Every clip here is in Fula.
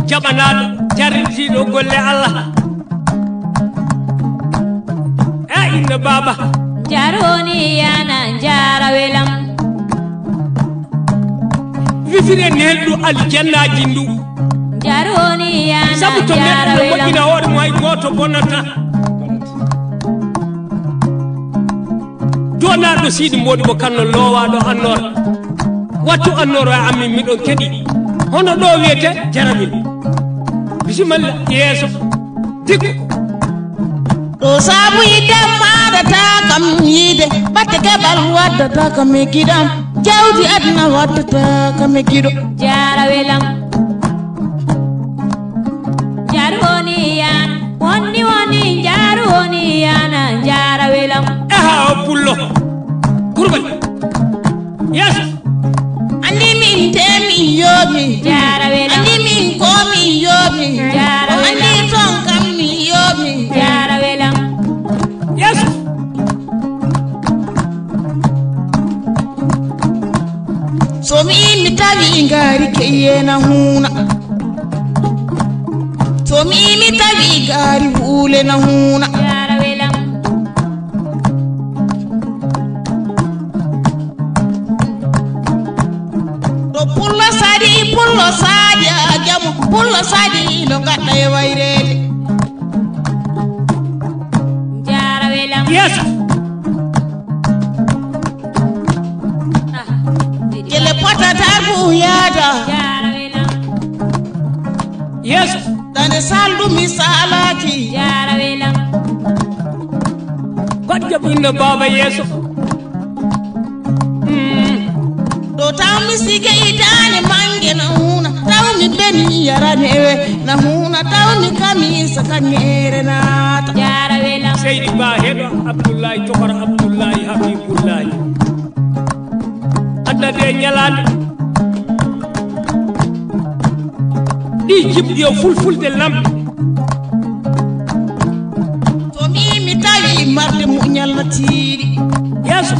jaɓanaɗo jarritiɗo golle Allah e inna baba jaroni yana jara welam wifire nelɗo aljannaji ndu jaroni yana sabu to jara neɗɗo welam moƴƴina hoore mo hay goto bonnata donaɗo siidi moɗi mo kanno lowaɗo annora wattu annoro e ammin miɗon keɗi hono ɗo wiyete jaramin bisimilla yeeso tikko ɗo saabu yidem maɗata kam yiide batte keɓal waddata kam e giɗam jawdi aduna waddata kam e giɗo jara welam jaroni yana woni jaroni yana jara welam eha o pullo kurbal yeeso andi min temi yomi jara welam andi min komi yomi Jara welam. andi ton kam mi yomi jara welam yeeso so mi tawi ngari keyena huna so mi tawi ngari huule na huna jara welam to pullo sadi a jamu pullo sadi no gadda e wayrede jara welam yeeso gele potatar fu yaada jara welam yeeso dane saldu mi salaki jara welam bat jaɓu inna baba yeeso do taw mi sige itani mange na huna taw mi beni yaranewe na huna taw mi kamisa kanyere nata jara welam seydi ba heɗo abdoullahi tokora abdoullahi habibullahi addade e ñalade ɗi jimɗi o fulfulde lamɓe to mi tawi marde muñal na tiiɗi yeeso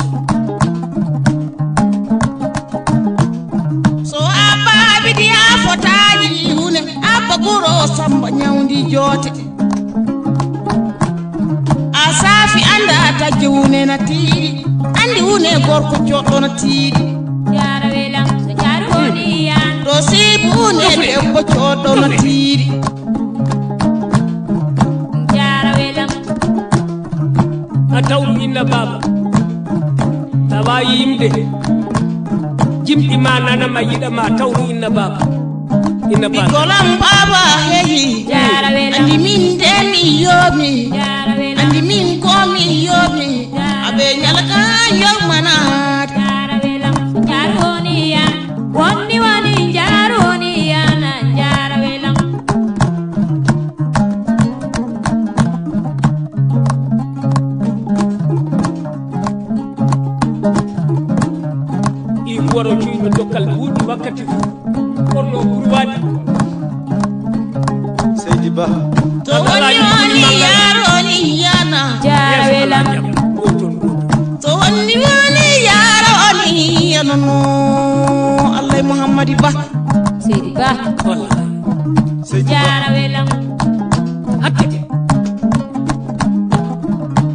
so abba abidi a fotaji hune abba guro samba nyawdi jote a saafi anda tagge hune na tiiɗi andi hune gorko joɗɗo na tiiɗi jara welam so jaroni yana to siibu hune debbo joɗɗo na tiiɗi jara welam a tawɗum inna baba tawa yimde jimɗi ma nanama yiɗama tawɗum inna baba golam baba hehi jara welam andi min demi yomi jara welam andi min komi yomi aɓe ñalaka yawmanat jara welam so jaroni yana woni jaroni yana jara welam i woro cuuɗo dokkal buuɗi wakkati fu orno ɓurwaɗi seydi ba to woni yaroni yana jara welam to woni yaroni yana no allah muhammadi ba seydi ba seydi ba jara welam hakke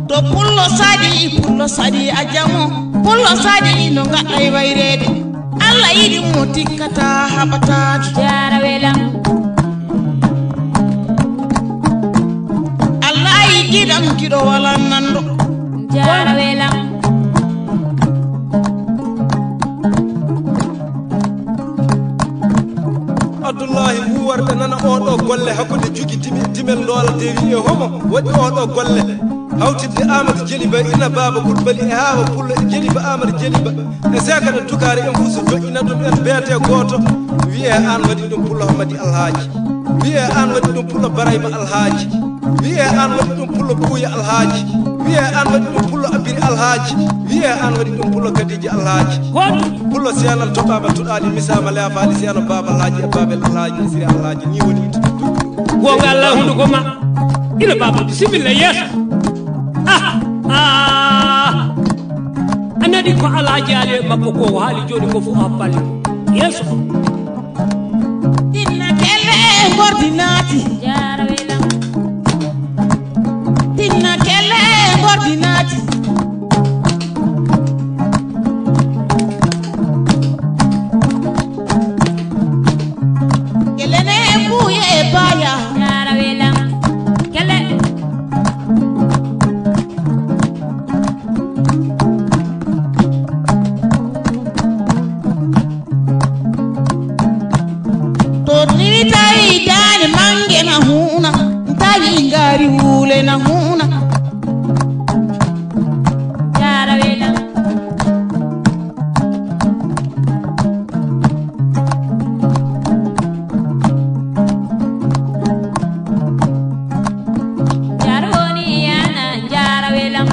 to pullo sadi a jamo pullo sadi no gaɗɗa e wayrede allah yiɗi mo tikkata haɓataki jara welam allah yi giɗam giɗo wala nanɗo jara welam abdoullahi wuwarde nana oɗo golle hakkude jogi dimel ndoola dewi e homo waɗi oɗo golle hawtidde amadou djeliba ina baba kulbali e hawa pullo e djeliba amadou djeliba e sekane tukari en fo so joƴƴina ɗum en beete goto wiye an waɗi ɗum pullo hamadi alhaaji wiye an waɗi ɗum pullo barayma alhaaji wiye an waɗi ɗum pullo ɓuuya alhaaji wiye an waɗi ɗum pullo abiri alhaaji wiye an waɗi ɗum pullo kadiji alhaaji hoɗum pullo siyanal toɓama tuɗali misama leafaali siyano baba alhaaji e babel alhaaji e siri alhaaji ni woni gonga Allah hunduko ma ina baba bisimilla yeeso anadi ko alaaji ale makko ko haali joni ko fu abballe yeeso tinna kelle gordinati jara welam tinna kelle gordinati kelene buye baya jara welam kele to ni tawi dani mange na huna tawi ngari wule na huna jara welam jaroni yana jara welam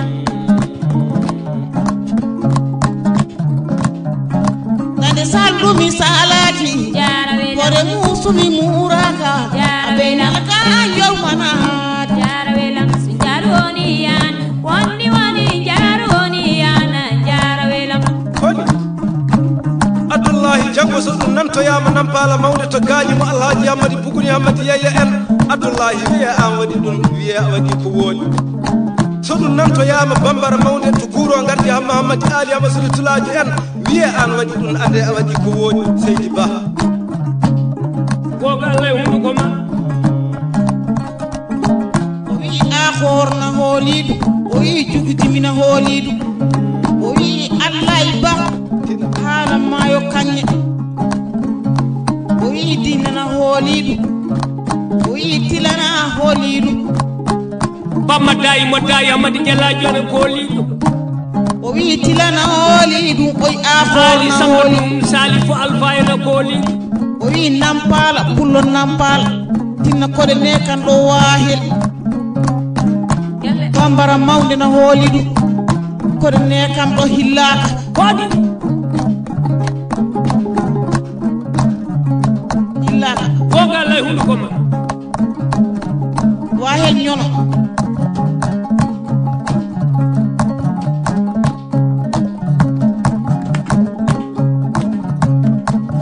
nade sallu misalati jara welam kore musumi muraka abenal ka yawmana jara welam jaroni yan wonni woni jaroni yana jara welam koni Abdullahi jango so ɗum nantoyama nampala mawde to gañimo alhaji Amady Buguni Amady Yaya en Abdullahi wiye an waɗi ɗum wiye a waɗi ko woni so ɗum nantoyama bambara mawde to guuro gardi ha Mahamadi Ali Amasritulaji en wiye an waɗi ɗum ande a waɗi ko woni Seydi Ba gonga Allah hunduko ma o wi akhorna holidu o wi jugudimina holidu o wi allah ba hala mayo kanye o wi dinana holidu o wi tilana holidu bamma dayi mo dayi Amady Diallo joni ko liɗo o wi tilana holidu o wi sali akhorna samba holidu ɗum salifo alpha ene ko liɗo o wi nampala pullo nampala tinna kode ne kan ɗo wahel kele bambara mawde na holidu kode ne kam ɗo hillaka hoɗi hillaka gonga Allah hunduko ma wahel ñono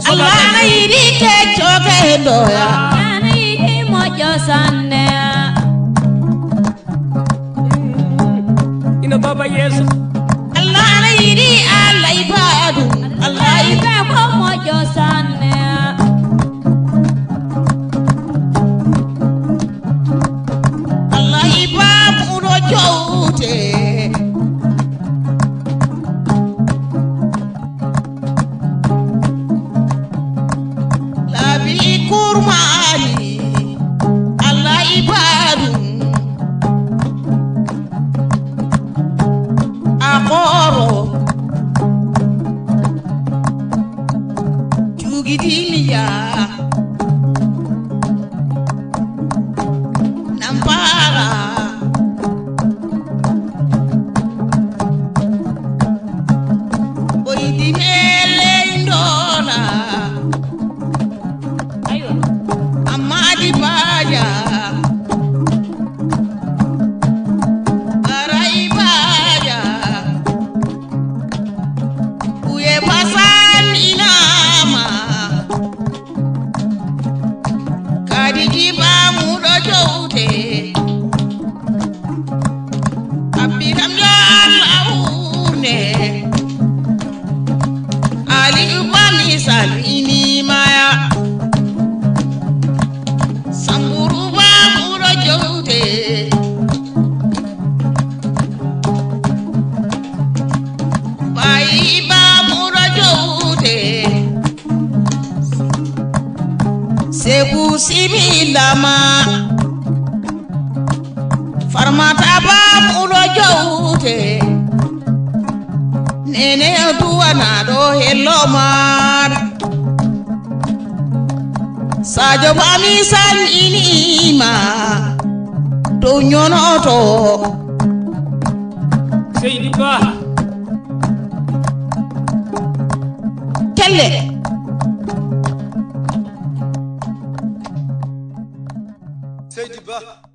Allah na yiɗi keccoke e doya yana yidi mojo sanne ina baba yeeso Allah na yiɗi Allah ibadu Allah ibe ko mojo sanne Allah ibamu uɗo jowte laabi kurmani Allah ibadu akoro jugidiniya nampara boydi meleyndona aywa Amady Baja Aray Baja uye pasan inama kadi jiba muɗo jowte abbiram jan lawurne ali ubami salminimaya samburu ba muɗo jowte bayi ba muɗo jowte seku similama farmata ba muɗo jowte nene duwana ɗo hello maɗa Sadio Bami salminima dow nyonoto seydi ba kelle seydi ba